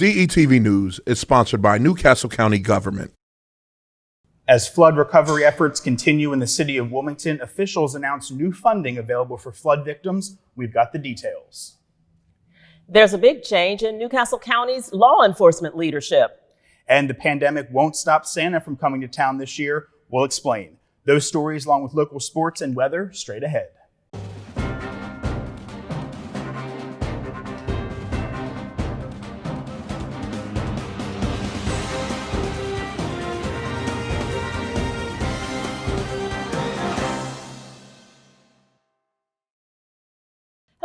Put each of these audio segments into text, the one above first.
Detv News is sponsored by Newcastle County Government. As flood recovery efforts continue in the city of Wilmington, officials announced new funding available for flood victims. We've got the details. There's a big change in Newcastle County's law enforcement leadership. And the pandemic won't stop Santa from coming to town this year. We'll explain. Those stories, along with local sports and weather, straight ahead.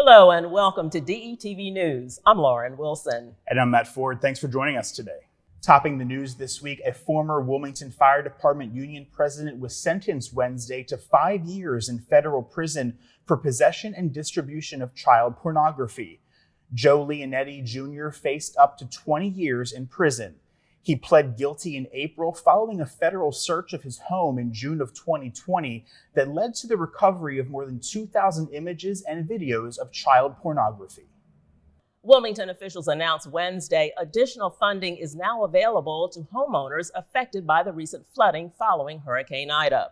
Hello and welcome to DETV News. I'm Lauren Wilson. And I'm Matt Ford. Thanks for joining us today. Topping the news this week, a former Wilmington Fire Department union president was sentenced Wednesday to 5 years in federal prison for possession and distribution of child pornography. Joe Leonetti Jr. faced up to 20 years in prison. He pled guilty in April following a federal search of his home in June of 2020 that led to the recovery of more than 2,000 images and videos of child pornography. Wilmington officials announced Wednesday additional funding is now available to homeowners affected by the recent flooding following Hurricane Ida.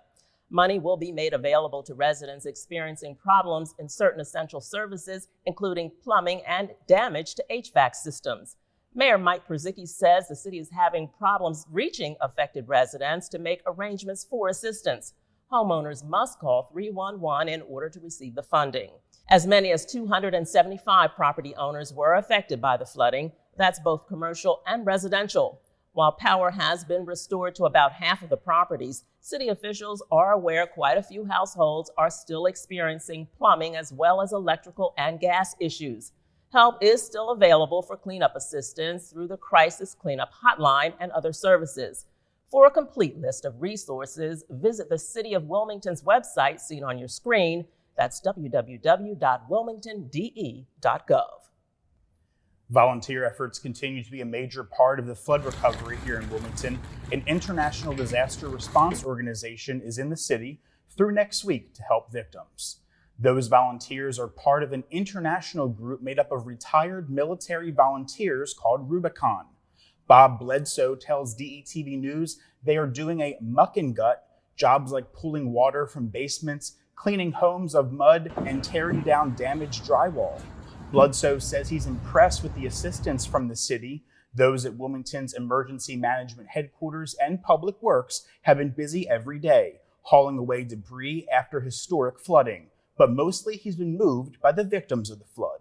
Money will be made available to residents experiencing problems in certain essential services, including plumbing and damage to HVAC systems. Mayor Mike Przicki says the city is having problems reaching affected residents to make arrangements for assistance. Homeowners must call 311 in order to receive the funding. As many as 275 property owners were affected by the flooding. That's both commercial and residential. While power has been restored to about half of the properties, city officials are aware quite a few households are still experiencing plumbing as well as electrical and gas issues. Help is still available for cleanup assistance through the Crisis Cleanup Hotline and other services. For a complete list of resources, visit the City of Wilmington's website seen on your screen. That's www.wilmingtond.gov. Volunteer efforts continue to be a major part of the flood recovery here in Wilmington. An international disaster response organization is in the city through next week to help victims. Those volunteers are part of an international group made up of retired military volunteers called Rubicon. Bob Bledsoe tells DETV News they are doing a muck and gut, jobs like pulling water from basements, cleaning homes of mud, and tearing down damaged drywall. Bledsoe says he's impressed with the assistance from the city. Those at Wilmington's Emergency Management Headquarters and Public Works have been busy every day, hauling away debris after historic flooding. But mostly he's been moved by the victims of the flood.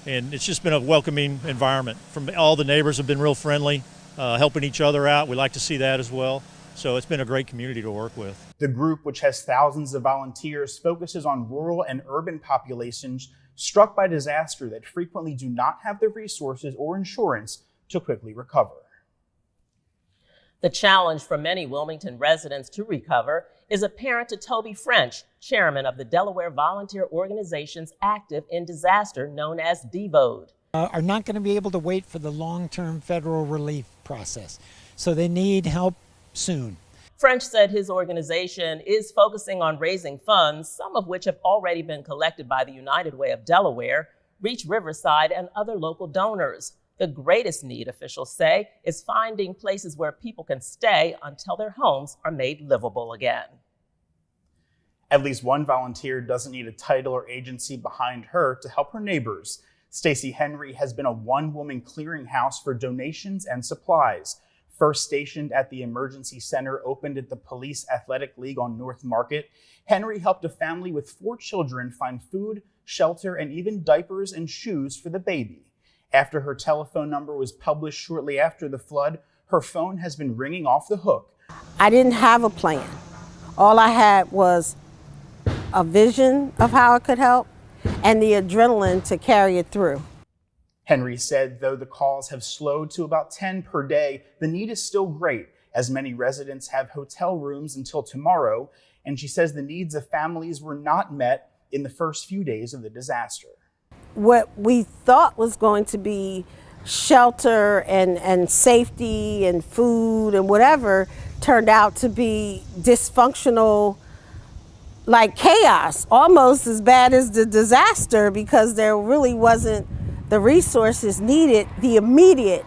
And it's just been a welcoming environment. From all the neighbors have been real friendly, helping each other out. We like to see that as well. So it's been a great community to work with. The group, which has thousands of volunteers, focuses on rural and urban populations struck by disaster that frequently do not have the resources or insurance to quickly recover. The challenge for many Wilmington residents to recover is apparent to Toby French, chairman of the Delaware volunteer organizations active in disaster known as DVOD. Are not going to be able to wait for the long-term federal relief process, so they need help soon. French said his organization is focusing on raising funds, some of which have already been collected by the United Way of Delaware, Reach Riverside, and other local donors. The greatest need, officials say, is finding places where people can stay until their homes are made livable again. At least one volunteer doesn't need a title or agency behind her to help her neighbors. Stacey Henry has been a one-woman clearinghouse for donations and supplies. First stationed at the emergency center opened at the Police Athletic League on North Market, Henry helped a family with 4 children find food, shelter, and even diapers and shoes for the baby. After her telephone number was published shortly after the flood, her phone has been ringing off the hook. I didn't have a plan. All I had was a vision of how I could help and the adrenaline to carry it through. Henry said though the calls have slowed to about 10 per day, the need is still great, as many residents have hotel rooms until tomorrow, and she says the needs of families were not met in the first few days of the disaster. What we thought was going to be shelter and safety and food and whatever turned out to be dysfunctional, like chaos, almost as bad as the disaster, because there really wasn't the resources needed, the immediate,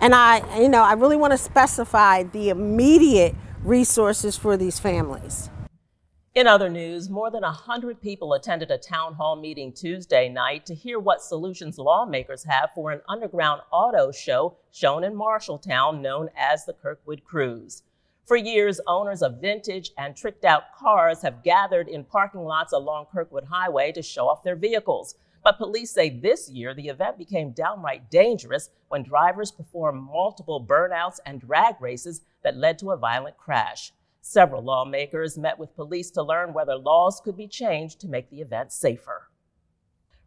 and I really want to specify the immediate resources for these families. In other news, more than 100 people attended a town hall meeting Tuesday night to hear what solutions lawmakers have for an underground auto show shown in Marshalltown known as the Kirkwood Cruise. For years, owners of vintage and tricked-out cars have gathered in parking lots along Kirkwood Highway to show off their vehicles. But police say this year the event became downright dangerous when drivers performed multiple burnouts and drag races that led to a violent crash. Several lawmakers met with police to learn whether laws could be changed to make the event safer.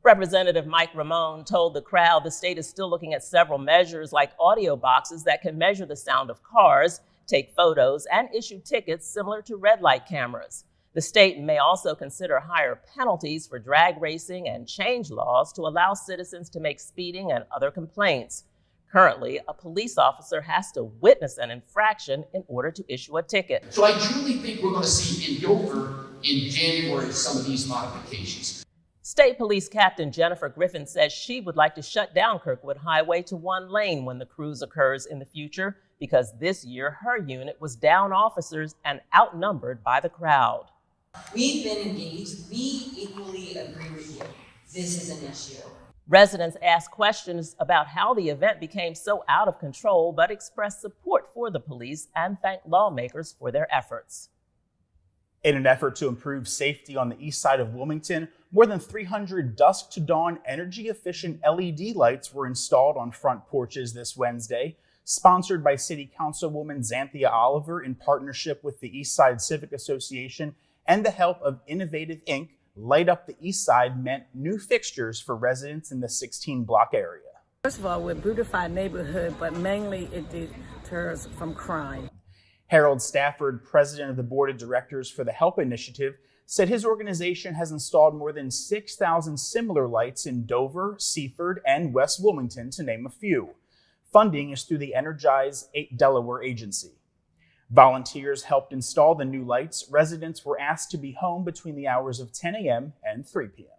Representative Mike Ramone told the crowd the state is still looking at several measures like audio boxes that can measure the sound of cars, take photos, and issue tickets similar to red light cameras. The state may also consider higher penalties for drag racing and change laws to allow citizens to make speeding and other complaints. Currently, a police officer has to witness an infraction in order to issue a ticket. So I truly think we're going to see in Milford in January some of these modifications. State Police Captain Jennifer Griffin says she would like to shut down Kirkwood Highway to one lane when the cruise occurs in the future because this year her unit was down officers and outnumbered by the crowd. We've been engaged. We equally agree with you. This is an issue. Residents asked questions about how the event became so out of control, but expressed support for the police and thanked lawmakers for their efforts. In an effort to improve safety on the east side of Wilmington, more than 300 dusk-to-dawn energy-efficient LED lights were installed on front porches this Wednesday, sponsored by City Councilwoman Xanthia Oliver in partnership with the East Side Civic Association and the help of Innovative Inc. Light Up the East Side meant new fixtures for residents in the 16-block area. First of all, we're a beautified neighborhood, but mainly it deters from crime. Harold Stafford, president of the board of directors for the HELP Initiative, said his organization has installed more than 6,000 similar lights in Dover, Seaford, and West Wilmington, to name a few. Funding is through the Energize Delaware agency. Volunteers helped install the new lights. Residents were asked to be home between the hours of 10 a.m. and 3 p.m.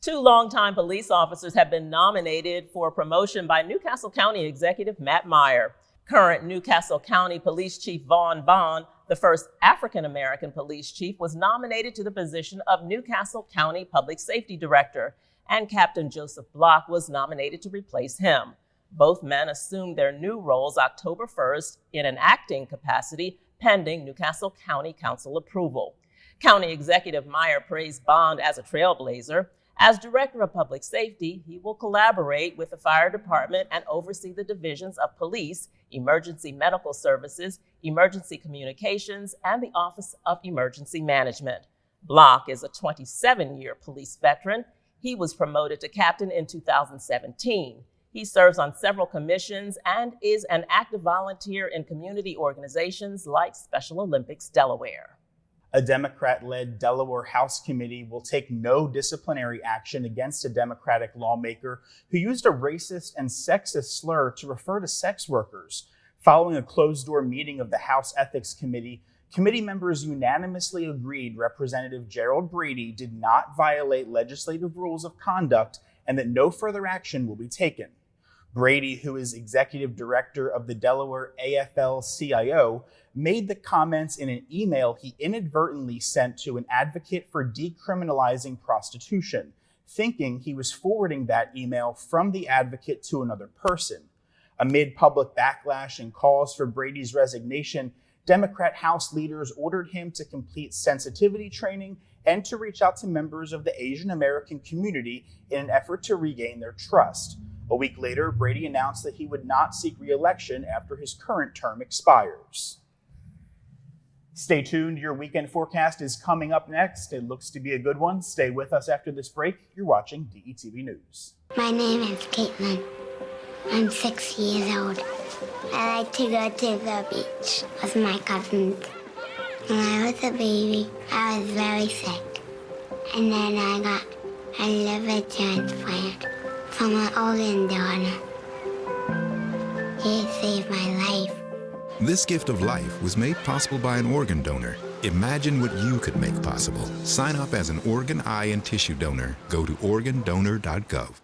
2 longtime police officers have been nominated for promotion by Newcastle County Executive Matt Meyer. Current Newcastle County Police Chief Vaughn Bond, the first African-American police chief, was nominated to the position of Newcastle County Public Safety Director, and Captain Joseph Block was nominated to replace him. Both men assumed their new roles October 1st in an acting capacity, pending Newcastle County Council approval. County Executive Meyer praised Bond as a trailblazer. As Director of Public Safety, he will collaborate with the Fire Department and oversee the divisions of Police, Emergency Medical Services, Emergency Communications, and the Office of Emergency Management. Block is a 27-year police veteran. He was promoted to captain in 2017. He serves on several commissions and is an active volunteer in community organizations like Special Olympics Delaware. A Democrat-led Delaware House committee will take no disciplinary action against a Democratic lawmaker who used a racist and sexist slur to refer to sex workers. Following a closed-door meeting of the House Ethics Committee, committee members unanimously agreed Representative Gerald Brady did not violate legislative rules of conduct and that no further action will be taken. Brady, who is executive director of the Delaware AFL-CIO, made the comments in an email he inadvertently sent to an advocate for decriminalizing prostitution, thinking he was forwarding that email from the advocate to another person. Amid public backlash and calls for Brady's resignation, Democrat House leaders ordered him to complete sensitivity training and to reach out to members of the Asian American community in an effort to regain their trust. A week later, Brady announced that he would not seek re-election after his current term expires. Stay tuned. Your weekend forecast is coming up next. It looks to be a good one. Stay with us after this break. You're watching DETV News. My name is Caitlin. I'm 6 years old. I like to go to the beach with my cousins. When I was a baby, I was very sick. And then I got a liver transplant from an organ donor. He saved my life. This gift of life was made possible by an organ donor. Imagine what you could make possible. Sign up as an organ, eye, and tissue donor. Go to organdonor.gov.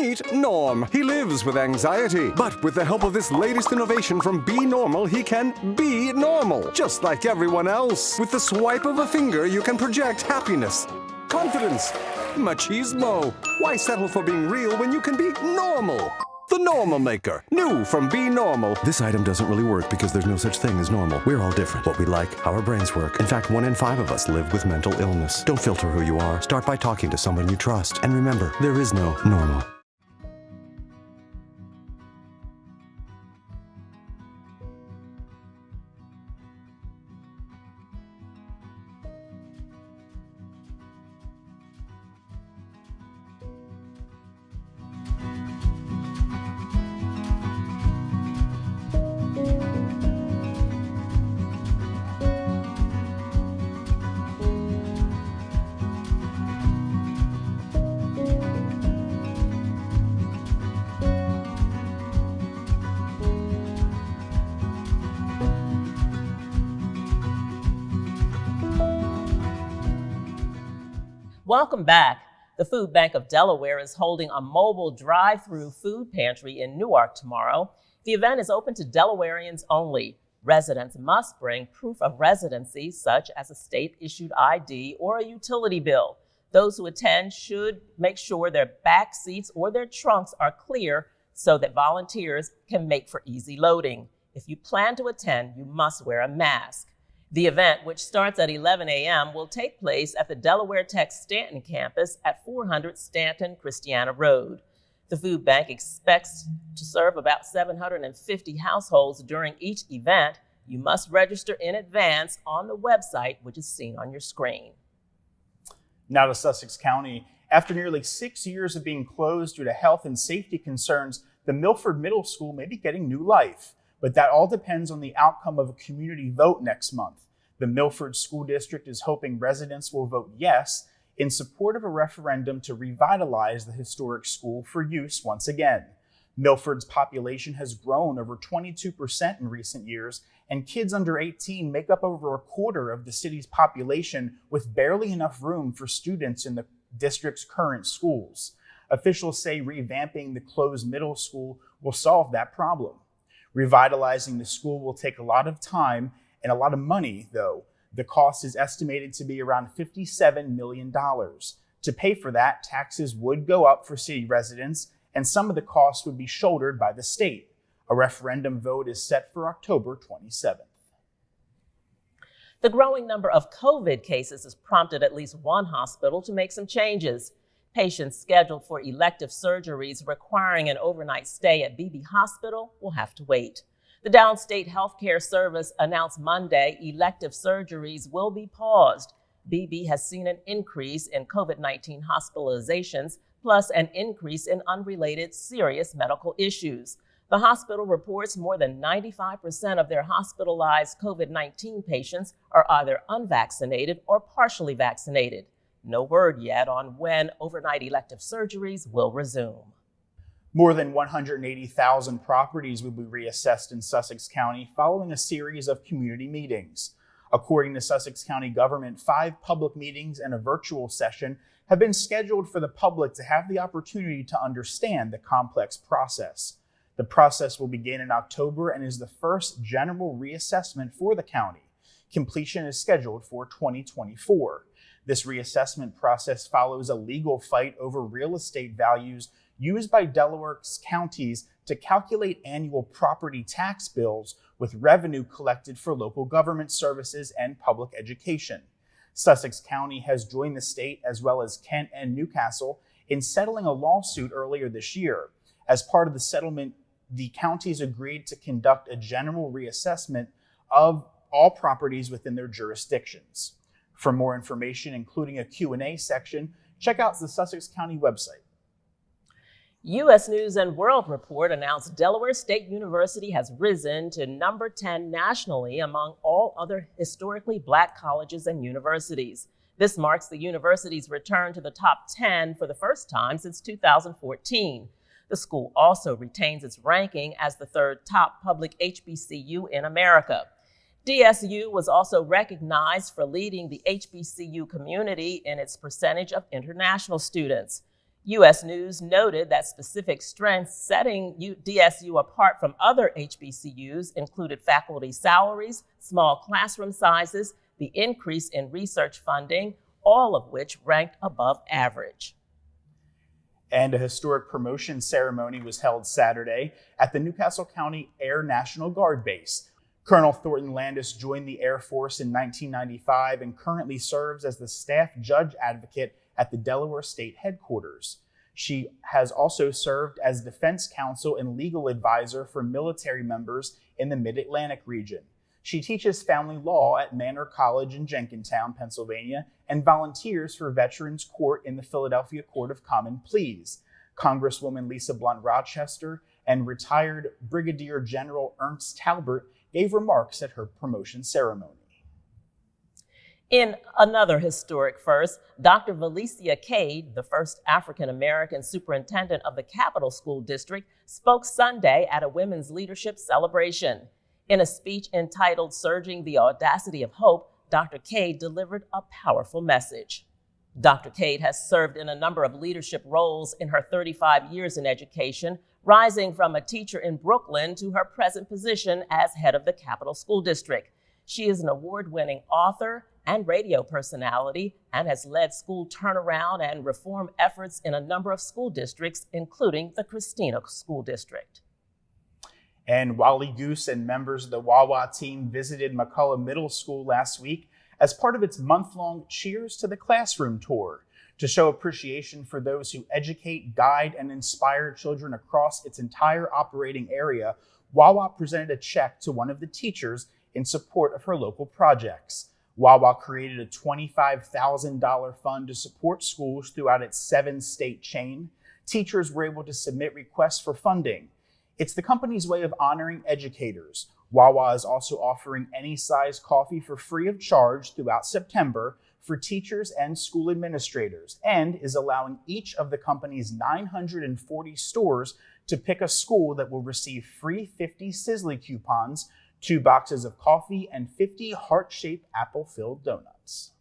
Meet Norm. He lives with anxiety, but with the help of this latest innovation from Be Normal, he can be normal, just like everyone else. With the swipe of a finger, you can project happiness, confidence, machismo. Why settle for being real when you can be normal? The Normal Maker, new from Be Normal. This item doesn't really work because there's no such thing as normal. We're all different. What we like, how our brains work. In fact, 1 in 5 of us live with mental illness. Don't filter who you are. Start by talking to someone you trust. And remember, there is no normal. Welcome back. The Food Bank of Delaware is holding a mobile drive-through food pantry in Newark tomorrow. The event is open to Delawareans only. Residents must bring proof of residency, such as a state-issued ID or a utility bill. Those who attend should make sure their back seats or their trunks are clear so that volunteers can make for easy loading. If you plan to attend, you must wear a mask. The event, which starts at 11 a.m., will take place at the Delaware Tech Stanton campus at 400 Stanton Christiana Road. The food bank expects to serve about 750 households during each event. You must register in advance on the website, which is seen on your screen. Now to Sussex County. After nearly 6 years of being closed due to health and safety concerns, the Milford Middle School may be getting new life. But that all depends on the outcome of a community vote next month. The Milford School District is hoping residents will vote yes in support of a referendum to revitalize the historic school for use once again. Milford's population has grown over 22% in recent years, and kids under 18 make up over a quarter of the city's population, with barely enough room for students in the district's current schools. Officials say revamping the closed middle school will solve that problem. Revitalizing the school will take a lot of time and a lot of money, though. The cost is estimated to be around $57 million. To pay for that, taxes would go up for city residents, and some of the costs would be shouldered by the state. A referendum vote is set for October 27th. The growing number of COVID cases has prompted at least one hospital to make some changes. Patients scheduled for elective surgeries requiring an overnight stay at Beebe Hospital will have to wait. The Downstate Healthcare Service announced Monday elective surgeries will be paused. Beebe has seen an increase in COVID-19 hospitalizations, plus an increase in unrelated serious medical issues. The hospital reports more than 95% of their hospitalized COVID-19 patients are either unvaccinated or partially vaccinated. No word yet on when overnight elective surgeries will resume. More than 180,000 properties will be reassessed in Sussex County following a series of community meetings. According to Sussex County government, 5 public meetings and a virtual session have been scheduled for the public to have the opportunity to understand the complex process. The process will begin in October and is the first general reassessment for the county. Completion is scheduled for 2024. This reassessment process follows a legal fight over real estate values used by Delaware's counties to calculate annual property tax bills with revenue collected for local government services and public education. Sussex County has joined the state, as well as Kent and Newcastle, in settling a lawsuit earlier this year. As part of the settlement, the counties agreed to conduct a general reassessment of all properties within their jurisdictions. For more information, including a Q&A section, check out the Sussex County website. U.S. News and World Report announced Delaware State University has risen to number 10 nationally among all other historically Black colleges and universities. This marks the university's return to the top 10 for the first time since 2014. The school also retains its ranking as the 3rd top public HBCU in America. DSU was also recognized for leading the HBCU community in its percentage of international students. U.S. News noted that specific strengths setting DSU apart from other HBCUs included faculty salaries, small classroom sizes, the increase in research funding, all of which ranked above average. And a historic promotion ceremony was held Saturday at the Newcastle County Air National Guard Base. Colonel Thornton Landis joined the Air Force in 1995 and currently serves as the staff judge advocate at the Delaware State Headquarters. She has also served as defense counsel and legal advisor for military members in the Mid-Atlantic region. She teaches family law at Manor College in Jenkintown, Pennsylvania, and volunteers for Veterans Court in the Philadelphia Court of Common Pleas. Congresswoman Lisa Blunt Rochester and retired Brigadier General Ernst Talbert gave remarks at her promotion ceremony. In another historic first, Dr. Valencia Cade, the first African-American superintendent of the Capital School District, spoke Sunday at a women's leadership celebration. In a speech entitled Surging the Audacity of Hope, Dr. Cade delivered a powerful message. Dr. Cade has served in a number of leadership roles in her 35 years in education, rising from a teacher in Brooklyn to her present position as head of the Capital School District. She is an award-winning author and radio personality and has led school turnaround and reform efforts in a number of school districts, including the Christina School District. And Wally Goose and members of the Wawa team visited McCullough Middle School last week as part of its month-long Cheers to the Classroom tour. To show appreciation for those who educate, guide, and inspire children across its entire operating area, Wawa presented a check to one of the teachers in support of her local projects. Wawa created a $25,000 fund to support schools throughout its 7-state chain. Teachers were able to submit requests for funding. It's the company's way of honoring educators. Wawa is also offering any size coffee for free of charge throughout September for teachers and school administrators, and is allowing each of the company's 940 stores to pick a school that will receive free 50 Sizzly coupons, 2 boxes of coffee, and 50 heart-shaped apple-filled donuts.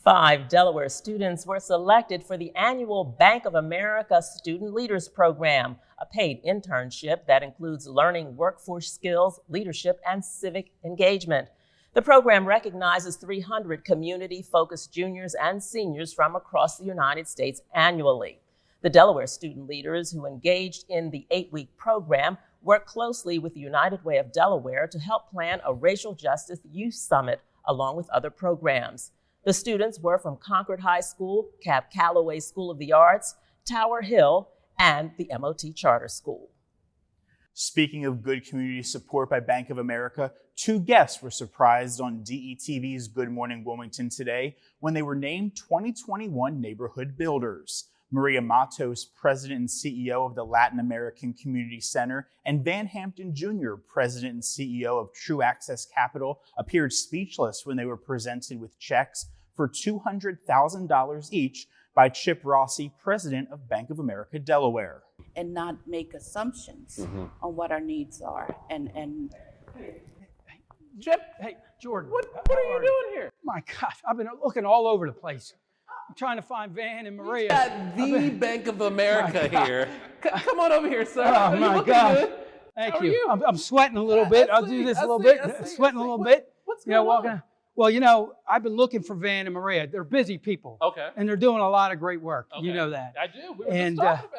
5 Delaware students were selected for the annual Bank of America Student Leaders Program, a paid internship that includes learning workforce skills, leadership, and civic engagement. The program recognizes 300 community-focused juniors and seniors from across the United States annually. The Delaware student leaders who engaged in the 8-week program work closely with the United Way of Delaware to help plan a racial justice youth summit along with other programs. The students were from Concord High School, Cab Calloway School of the Arts, Tower Hill, and the MOT Charter School. Speaking of good community support by Bank of America, 2 guests were surprised on DETV's Good Morning Wilmington today when they were named 2021 Neighborhood Builders. Maria Matos, President and CEO of the Latin American Community Center, and Van Hampton Jr., President and CEO of True Access Capital, appeared speechless when they were presented with checks for $200,000 each by Chip Rossi, President of Bank of America, Delaware. And not make assumptions on what our needs are. And Chip, hey, Jordan. What are you doing here? My gosh, I've been looking all over the place. I'm trying to find Van and Maria. Got the Bank of America here. Come on over here, sir. Oh my gosh. Good. Thank you. I'm sweating a little bit. I'll do this a little bit. Sweating a little bit. What's going on? Well, you know, I've been looking for Van and Maria. They're busy people. Okay. And they're doing a lot of great work. Okay. You know that. I do. We were just talking about it.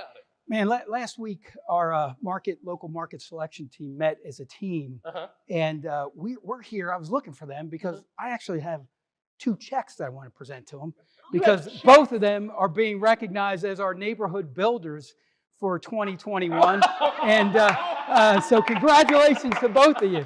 Man, last week our local market selection team met as a team, and we're here. I was looking for them because I actually have 2 checks that I want to present to them because both of them are being recognized as our neighborhood builders for 2021, and so congratulations to both of you.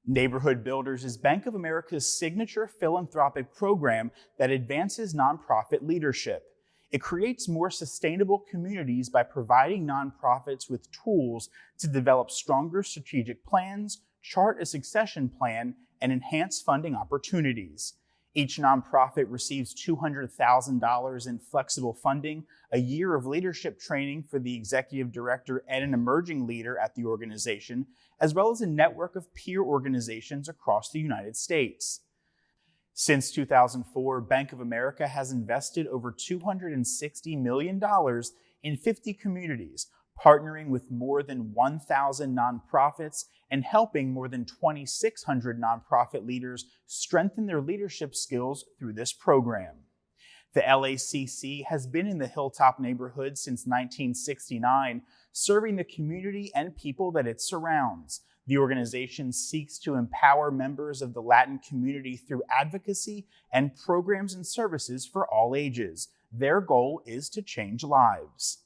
Neighborhood Builders is Bank of America's signature philanthropic program that advances nonprofit leadership. It creates more sustainable communities by providing nonprofits with tools to develop stronger strategic plans, chart a succession plan, and enhance funding opportunities. Each nonprofit receives $200,000 in flexible funding, a year of leadership training for the executive director and an emerging leader at the organization, as well as a network of peer organizations across the United States. Since 2004, Bank of America has invested over $260 million in 50 communities, partnering with more than 1,000 nonprofits and helping more than 2,600 nonprofit leaders strengthen their leadership skills through this program. The LACC has been in the Hilltop neighborhood since 1969, serving the community and people that it surrounds. The organization seeks to empower members of the Latin community through advocacy and programs and services for all ages. Their goal is to change lives.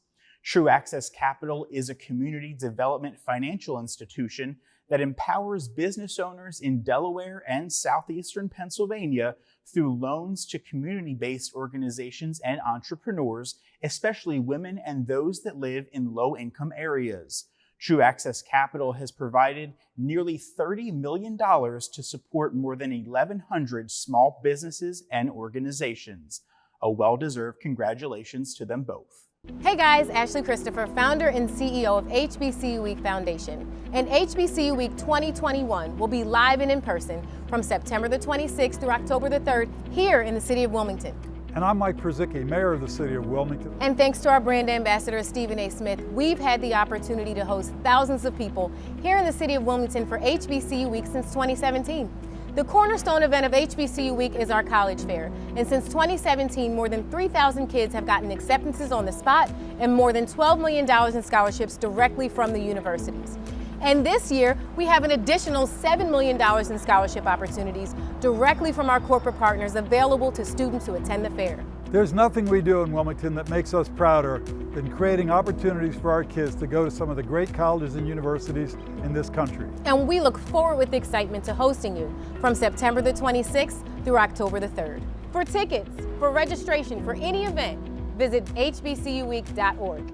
True Access Capital is a community development financial institution that empowers business owners in Delaware and southeastern Pennsylvania through loans to community-based organizations and entrepreneurs, especially women and those that live in low-income areas. True Access Capital has provided nearly $30 million to support more than 1,100 small businesses and organizations. A well-deserved congratulations to them both. Hey guys, Ashley Christopher, founder and CEO of HBCU Week Foundation. And HBCU Week 2021 will be live and in person from September the 26th through October the 3rd here in the city of Wilmington. And I'm Mike Przicki, mayor of the city of Wilmington. And thanks to our brand ambassador, Stephen A. Smith, we've had the opportunity to host thousands of people here in the city of Wilmington for HBCU Week since 2017. The cornerstone event of HBCU Week is our college fair. And since 2017, more than 3,000 kids have gotten acceptances on the spot and more than $12 million in scholarships directly from the universities. And this year, we have an additional $7 million in scholarship opportunities directly from our corporate partners available to students who attend the fair. There's nothing we do in Wilmington that makes us prouder than creating opportunities for our kids to go to some of the great colleges and universities in this country. And we look forward with excitement to hosting you from September the 26th through October the 3rd. For tickets, for registration for any event, visit hbcuweek.org.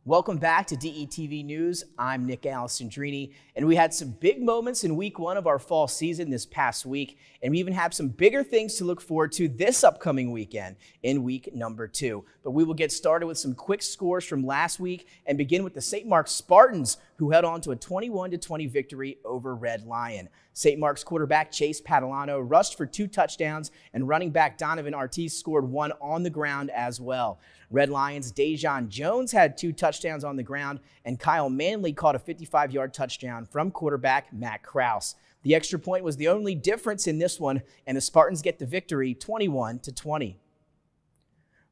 Welcome back to DETV News. I'm Nick Alessandrini, and we had some big moments in week 1 of our fall season this past week, and we even have some bigger things to look forward to this upcoming weekend in week number 2. But we will get started with some quick scores from last week and begin with the St. Mark's Spartans, who held on to a 21-20 victory over Red Lion. St. Mark's quarterback Chase Padalano rushed for 2 touchdowns, and running back Donovan Ortiz scored 1 on the ground as well. Red Lions' Dejon Jones had 2 touchdowns on the ground, and Kyle Manley caught a 55-yard touchdown from quarterback Matt Krause. The extra point was the only difference in this one, and the Spartans get the victory 21-20.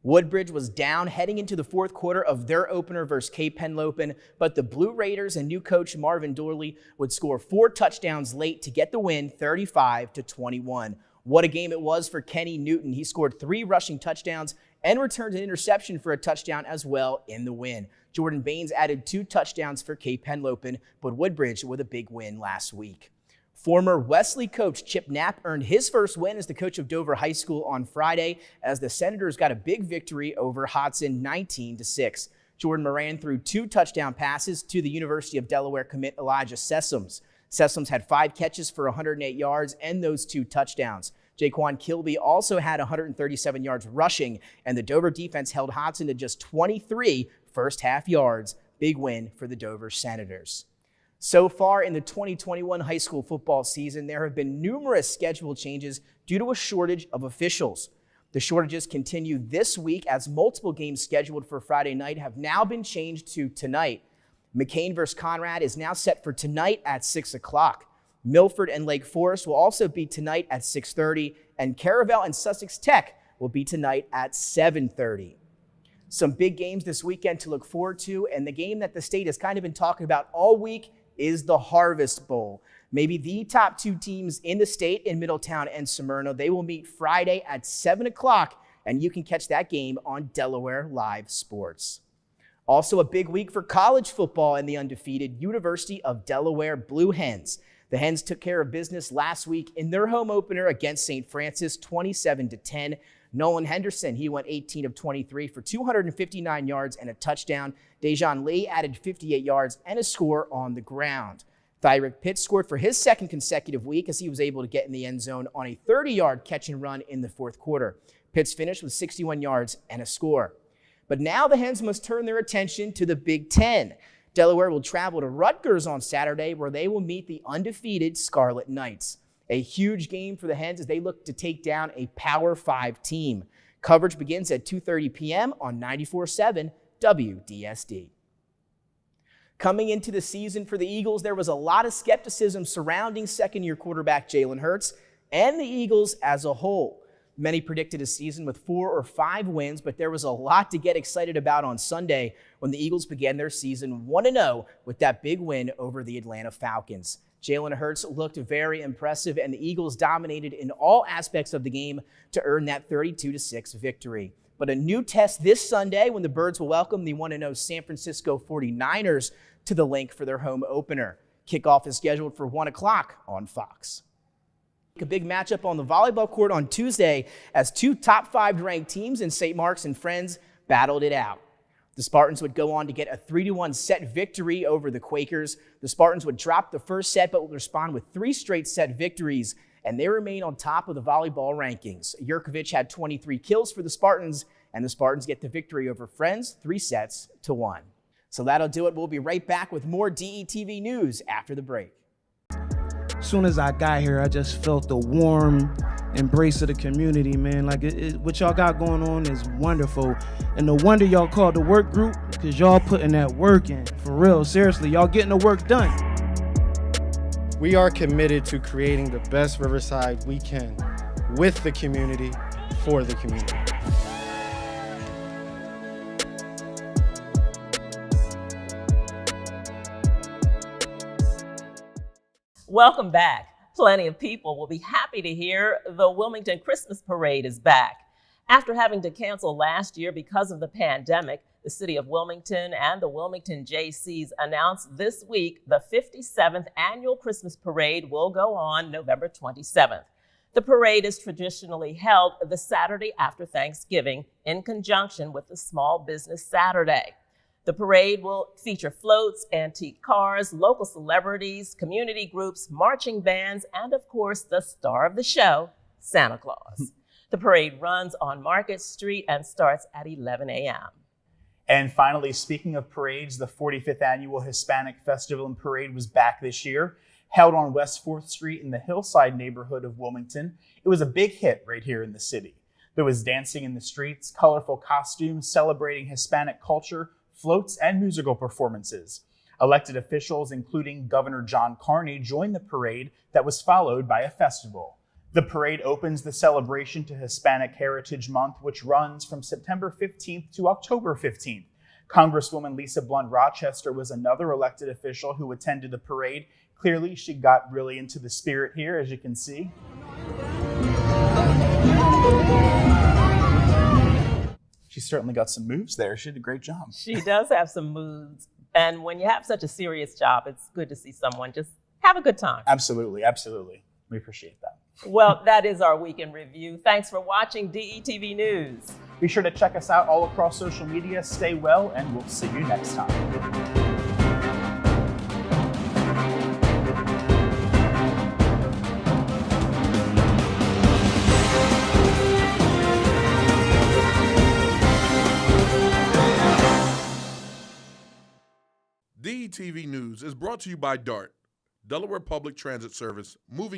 Woodbridge was down heading into the 4th quarter of their opener versus Cape Henlopen, but the Blue Raiders and new coach Marvin Dorley would score 4 touchdowns late to get the win 35-21. What a game it was for Kenny Newton. He scored 3 rushing touchdowns and returned an interception for a touchdown as well in the win. Jordan Baines added 2 touchdowns for Cape Henlopen, but Woodbridge with a big win last week. Former Wesley coach Chip Knapp earned his first win as the coach of Dover High School on Friday as the Senators got a big victory over Hodson 19-6. Jordan Moran threw 2 touchdown passes to the University of Delaware commit Elijah Sessoms. Sessoms had 5 catches for 108 yards and those 2 touchdowns. Jaquan Kilby also had 137 yards rushing, and the Dover defense held Hodson to just 23 first-half yards. Big win for the Dover Senators. So far in the 2021 high school football season, there have been numerous schedule changes due to a shortage of officials. The shortages continue this week as multiple games scheduled for Friday night have now been changed to tonight. McCain versus Conrad is now set for tonight at 6 o'clock. Milford and Lake Forest will also be tonight at 6:30, and Caravel and Sussex Tech will be tonight at 7:30. Some big games this weekend to look forward to, and the game that the state has kind of been talking about all week is the Harvest Bowl. Maybe the top 2 teams in the state in Middletown and Smyrna. They will meet Friday at 7 o'clock, and you can catch that game on Delaware Live Sports. Also a big week for college football and the undefeated University of Delaware Blue Hens. The Hens took care of business last week in their home opener against St. Francis, 27-10. Nolan Henderson, he went 18 of 23 for 259 yards and a touchdown. Dejon Lee added 58 yards and a score on the ground. Thyrick Pitts scored for his 2nd consecutive week as he was able to get in the end zone on a 30-yard catch and run in the 4th quarter. Pitts finished with 61 yards and a score. But now the Hens must turn their attention to the Big Ten. Delaware will travel to Rutgers on Saturday, where they will meet the undefeated Scarlet Knights. A huge game for the Hens as they look to take down a Power 5 team. Coverage begins at 2:30 p.m. on 94.7 WDSD. Coming into the season for the Eagles, there was a lot of skepticism surrounding second-year quarterback Jalen Hurts and the Eagles as a whole. Many predicted a season with 4 or 5 wins, but there was a lot to get excited about on Sunday when the Eagles began their season 1-0 with that big win over the Atlanta Falcons. Jalen Hurts looked very impressive, and the Eagles dominated in all aspects of the game to earn that 32-6 victory. But a new test this Sunday when the Birds will welcome the 1-0 San Francisco 49ers to the Link for their home opener. Kickoff is scheduled for 1 o'clock on Fox. A big matchup on the volleyball court on Tuesday as 2 top 5 ranked teams in St. Mark's and Friends battled it out. The Spartans would go on to get a 3-1 set victory over the Quakers. The Spartans would drop the first set but would respond with 3 straight set victories, and they remain on top of the volleyball rankings. Jurkovic had 23 kills for the Spartans, and the Spartans get the victory over Friends 3-1. So that'll do it. We'll be right back with more DETV news after the break. As soon as I got here, I just felt the warm embrace of the community, man. Like, what y'all got going on is wonderful. And no wonder y'all called the work group, because y'all putting that work in. For real, seriously, y'all getting the work done. We are committed to creating the best Riverside we can with the community, for the community. Welcome back. Plenty of people will be happy to hear the Wilmington Christmas Parade is back. After having to cancel last year because of the pandemic, the city of Wilmington and the Wilmington JCs announced this week the 57th annual Christmas Parade will go on November 27th. The parade is traditionally held the Saturday after Thanksgiving in conjunction with the Small Business Saturday. The parade will feature floats, antique cars, local celebrities, community groups, marching bands, and of course, the star of the show, Santa Claus. The parade runs on Market Street and starts at 11 a.m. And finally, speaking of parades, the 45th annual Hispanic Festival and Parade was back this year, held on West 4th Street in the Hillside neighborhood of Wilmington. It was a big hit right here in the city. There was dancing in the streets, colorful costumes celebrating Hispanic culture, floats, and musical performances. Elected officials, including Governor John Carney, joined the parade that was followed by a festival. The parade opens the celebration to Hispanic Heritage Month, which runs from September 15th to October 15th. Congresswoman Lisa Blunt Rochester was another elected official who attended the parade. Clearly, she got really into the spirit here, as you can see. She certainly got some moves there. She did a great job. She does have some moves. And when you have such a serious job, it's good to see someone just have a good time. Absolutely, absolutely. We appreciate that. Well, that is our Week in Review. Thanks for watching DETV News. Be sure to check us out all across social media. Stay well, and we'll see you next time. DETV News is brought to you by DART, Delaware Public Transit Service, moving